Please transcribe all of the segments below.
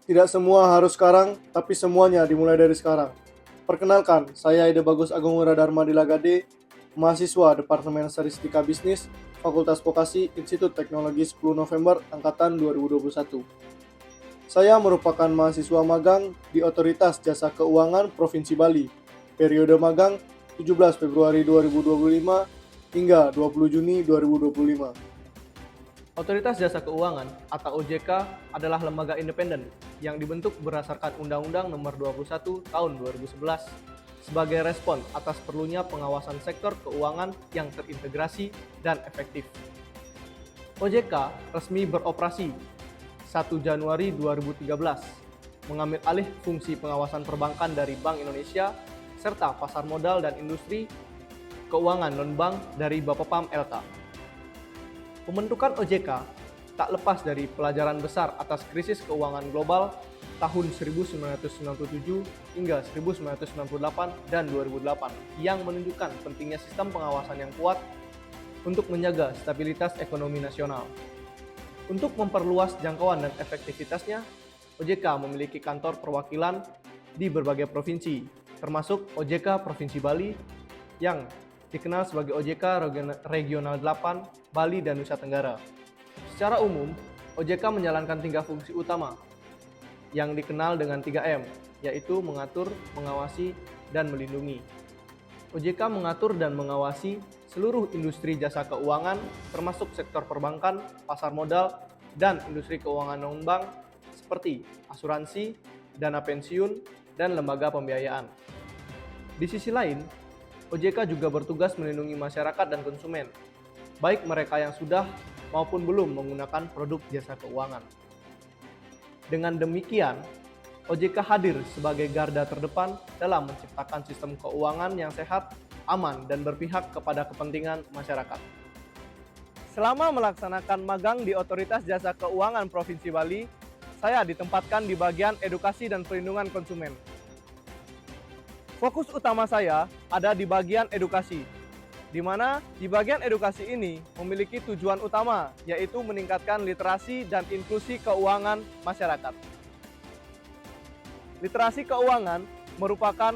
Tidak semua harus sekarang, tapi semuanya dimulai dari sekarang. Perkenalkan, saya Ide Bagus Agung Wiradharma Dilagade, mahasiswa Departemen Statistika Bisnis, Fakultas Vokasi, Institut Teknologi 10 November, Angkatan 2021. Saya merupakan mahasiswa magang di Otoritas Jasa Keuangan Provinsi Bali, periode magang 17 Februari 2025 hingga 20 Juni 2025. Otoritas Jasa Keuangan atau OJK adalah lembaga independen yang dibentuk berdasarkan Undang-Undang Nomor 21 Tahun 2011 sebagai respon atas perlunya pengawasan sektor keuangan yang terintegrasi dan efektif. OJK resmi beroperasi 1 Januari 2013, mengambil alih fungsi pengawasan perbankan dari Bank Indonesia serta pasar modal dan industri keuangan non-bank dari Bapepam LK. Pembentukan OJK tak lepas dari pelajaran besar atas krisis keuangan global tahun 1997 hingga 1998 dan 2008 yang menunjukkan pentingnya sistem pengawasan yang kuat untuk menjaga stabilitas ekonomi nasional. Untuk memperluas jangkauan dan efektivitasnya, OJK memiliki kantor perwakilan di berbagai provinsi, termasuk OJK Provinsi Bali yang dikenal sebagai OJK Regional 8, Bali dan Nusa Tenggara. Secara umum, OJK menjalankan 3 fungsi utama yang dikenal dengan 3M, yaitu mengatur, mengawasi, dan melindungi. OJK mengatur dan mengawasi seluruh industri jasa keuangan, termasuk sektor perbankan, pasar modal, dan industri keuangan non-bank seperti asuransi, dana pensiun, dan lembaga pembiayaan. Di sisi lain, OJK juga bertugas melindungi masyarakat dan konsumen, baik mereka yang sudah maupun belum menggunakan produk jasa keuangan. Dengan demikian, OJK hadir sebagai garda terdepan dalam menciptakan sistem keuangan yang sehat, aman, dan berpihak kepada kepentingan masyarakat. Selama melaksanakan magang di Otoritas Jasa Keuangan Provinsi Bali, saya ditempatkan di bagian edukasi dan perlindungan konsumen. Fokus utama saya ada di bagian edukasi, di mana di bagian edukasi ini memiliki tujuan utama, yaitu meningkatkan literasi dan inklusi keuangan masyarakat. Literasi keuangan merupakan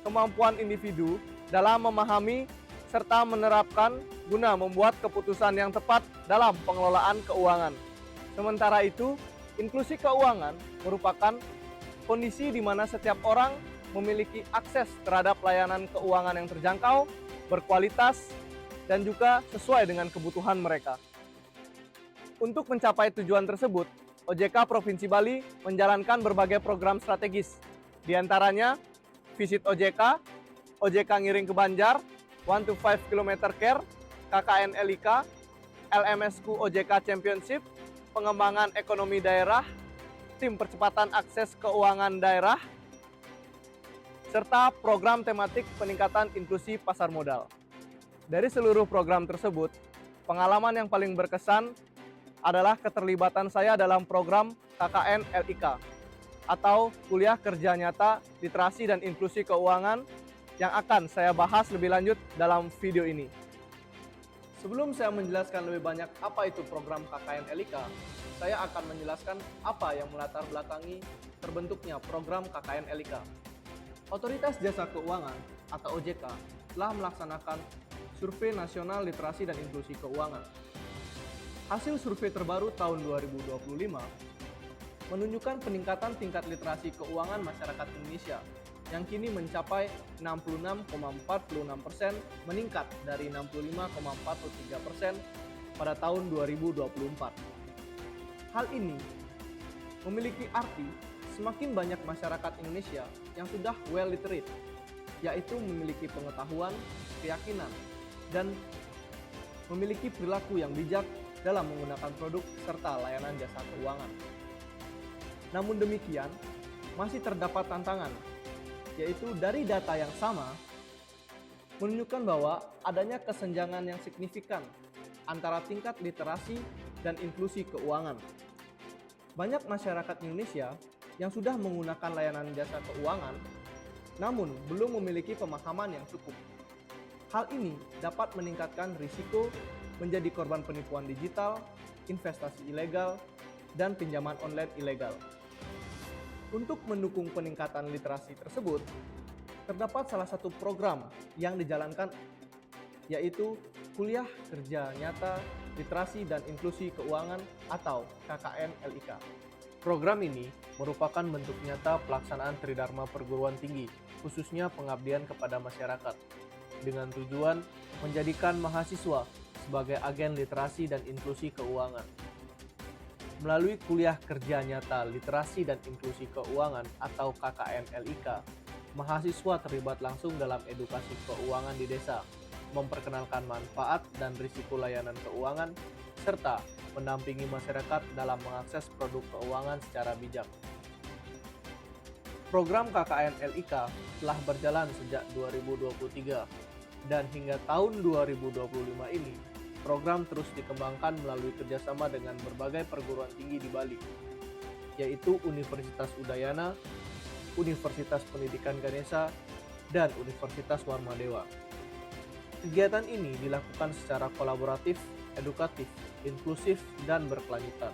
kemampuan individu dalam memahami serta menerapkan guna membuat keputusan yang tepat dalam pengelolaan keuangan. Sementara itu, inklusi keuangan merupakan kondisi di mana setiap orang memiliki akses terhadap layanan keuangan yang terjangkau, berkualitas, dan juga sesuai dengan kebutuhan mereka. Untuk mencapai tujuan tersebut, OJK Provinsi Bali menjalankan berbagai program strategis, di antaranya Visit OJK, OJK Ngiring ke Banjar, 1 to 5 km Care, KKN LIK, LMSku OJK Championship, pengembangan ekonomi daerah, tim percepatan akses keuangan daerah, serta program tematik peningkatan inklusi pasar modal. Dari seluruh program tersebut, pengalaman yang paling berkesan adalah keterlibatan saya dalam program KKN LIK atau Kuliah Kerja Nyata Literasi dan Inklusi Keuangan yang akan saya bahas lebih lanjut dalam video ini. Sebelum saya menjelaskan lebih banyak apa itu program KKN LIK, saya akan menjelaskan apa yang melatar belakangi terbentuknya program KKN LIK. Otoritas Jasa Keuangan atau OJK telah melaksanakan Survei Nasional Literasi dan Inklusi Keuangan. Hasil survei terbaru tahun 2025 menunjukkan peningkatan tingkat literasi keuangan masyarakat Indonesia yang kini mencapai 66,46%, meningkat dari 65,43% pada tahun 2024. Hal ini memiliki arti semakin banyak masyarakat Indonesia yang sudah well literate, yaitu memiliki pengetahuan, keyakinan, dan memiliki perilaku yang bijak dalam menggunakan produk serta layanan jasa keuangan. Namun demikian, masih terdapat tantangan, yaitu dari data yang sama menunjukkan bahwa adanya kesenjangan yang signifikan antara tingkat literasi dan inklusi keuangan. Banyak masyarakat Indonesia yang sudah menggunakan layanan jasa keuangan, namun belum memiliki pemahaman yang cukup. Hal ini dapat meningkatkan risiko menjadi korban penipuan digital, investasi ilegal, dan pinjaman online ilegal. Untuk mendukung peningkatan literasi tersebut, terdapat salah satu program yang dijalankan, yaitu Kuliah Kerja Nyata Literasi dan Inklusi Keuangan atau KKN LIK. Program ini merupakan bentuk nyata pelaksanaan Tridharma perguruan tinggi, khususnya pengabdian kepada masyarakat, dengan tujuan menjadikan mahasiswa sebagai agen literasi dan inklusi keuangan. Melalui Kuliah Kerja Nyata Literasi dan Inklusi Keuangan atau KKN LIK, mahasiswa terlibat langsung dalam edukasi keuangan di desa, memperkenalkan manfaat dan risiko layanan keuangan, serta mendampingi masyarakat dalam mengakses produk keuangan secara bijak. Program KKN LIK telah berjalan sejak 2023 dan hingga tahun 2025 ini, program terus dikembangkan melalui kerjasama dengan berbagai perguruan tinggi di Bali, yaitu Universitas Udayana, Universitas Pendidikan Ganesha, dan Universitas Warmadewa. Kegiatan ini dilakukan secara kolaboratif, edukatif, inklusif, dan berkelanjutan,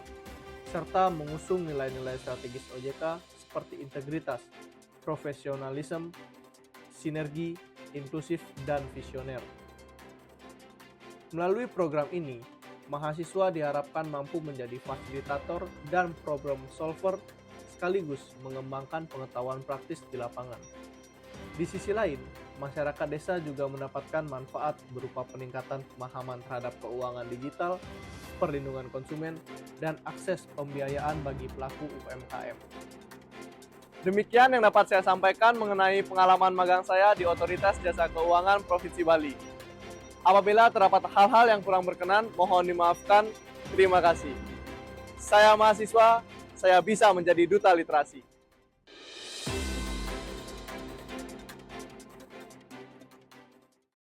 serta mengusung nilai-nilai strategis OJK seperti integritas, profesionalisme, sinergi, inklusif, dan visioner. Melalui program ini, mahasiswa diharapkan mampu menjadi fasilitator dan problem solver sekaligus mengembangkan pengetahuan praktis di lapangan. Di sisi lain, masyarakat desa juga mendapatkan manfaat berupa peningkatan pemahaman terhadap keuangan digital, perlindungan konsumen, dan akses pembiayaan bagi pelaku UMKM. Demikian yang dapat saya sampaikan mengenai pengalaman magang saya di Otoritas Jasa Keuangan Provinsi Bali. Apabila terdapat hal-hal yang kurang berkenan, mohon dimaafkan. Terima kasih. Saya mahasiswa, saya bisa menjadi duta literasi.